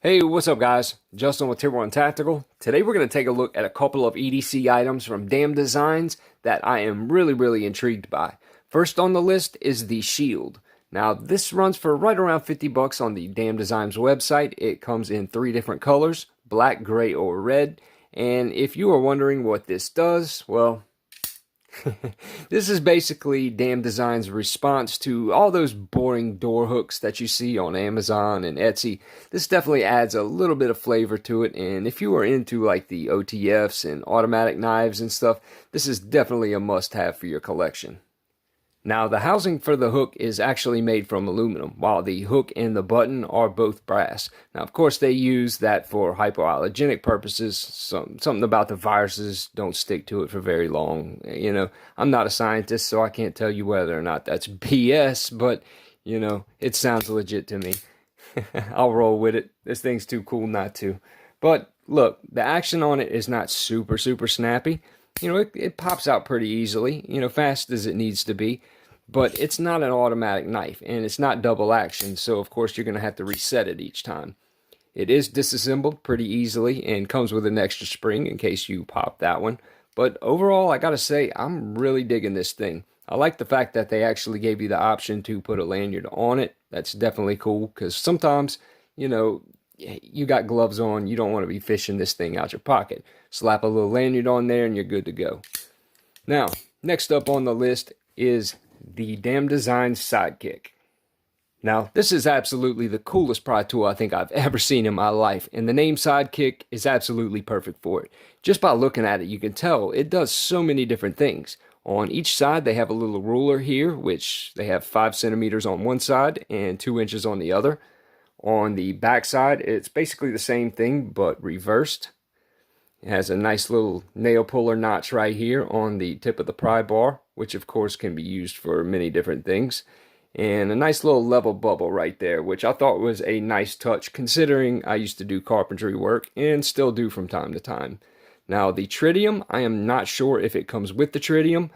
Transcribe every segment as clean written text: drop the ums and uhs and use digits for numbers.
Hey, what's up guys? Justin with Tier 1 Tactical. Today we're going to take a look at a couple of EDC items from Damn Designs that I am really intrigued by. First on the list is the shield. Now this runs for right around 50 bucks on the Damn Designs website. It comes in 3 different colors, black, gray, or red. And if you are wondering what this does, well, this is basically Damn Design's response to all those boring door hooks that you see on Amazon and Etsy. This definitely adds a little bit of flavor to it, and if you are into like the OTFs and automatic knives and stuff, this is definitely a must-have for your collection. Now, the housing for the hook is actually made from aluminum, while the hook and the button are both brass. Now, of course, they use that for hypoallergenic purposes. Something about the viruses don't stick to it for very long. You know, I'm not a scientist, so I can't tell you whether or not that's BS, but, you know, it sounds legit to me. I'll roll with it. This thing's too cool not to. But, look, the action on it is not super snappy. You know, it pops out pretty easily, you know, fast as it needs to be. But it's not an automatic knife, and it's not double action, so of course you're going to have to reset it each time. It is disassembled pretty easily and comes with an extra spring in case you pop that one. But overall, I gotta say, I'm really digging this thing. I like the fact that they actually gave you the option to put a lanyard on it. That's definitely cool, because sometimes, you know, you got gloves on, you don't want to be fishing this thing out your pocket. Slap a little lanyard on there and you're good to go. Now, next up on the list is the Damn Designs Sidekick. Now, this is absolutely the coolest pry tool I think I've ever seen in my life, and the name Sidekick is absolutely perfect for it. Just by looking at it, you can tell it does so many different things. On each side, they have a little ruler here, which they have 5 centimeters on one side and 2 inches on the other. On the back side, it's basically the same thing, but reversed. It has a nice little nail puller notch right here on the tip of the pry bar, which of course can be used for many different things. And a nice little level bubble right there, which I thought was a nice touch considering I used to do carpentry work and still do from time to time. Now the tritium, I am not sure if it comes with the tritium,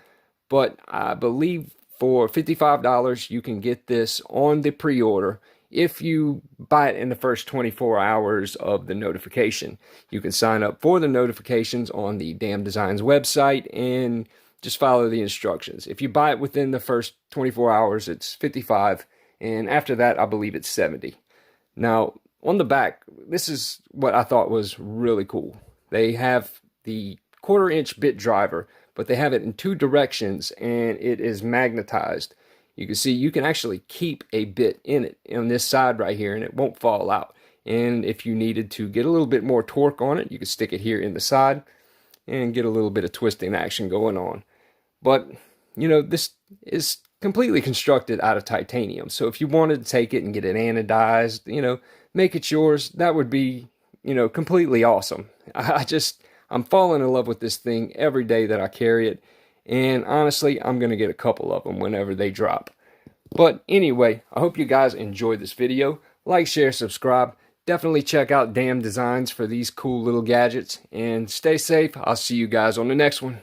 but I believe for $55 you can get this on the pre-order. If you buy it in the first 24 hours of the notification. You can sign up for the notifications on the Damn Designs website and just follow the instructions. If you buy it within the first 24 hours, it's $55, and after that, I believe it's $70. Now, on the back, this is what I thought was really cool. They have the 1/4 inch bit driver, but they have it in 2 directions, and it is magnetized. You can see you can actually keep a bit in it on this side right here and it won't fall out. And if you needed to get a little bit more torque on it, you could stick it here in the side and get a little bit of twisting action going on. But, you know, this is completely constructed out of titanium. So if you wanted to take it and get it anodized, you know, make it yours, that would be, you know, completely awesome. I'm falling in love with this thing every day that I carry it. And honestly, I'm going to get a couple of them whenever they drop. But anyway, I hope you guys enjoyed this video. Like, share, subscribe. Definitely check out Damn Designs for these cool little gadgets. And stay safe. I'll see you guys on the next one.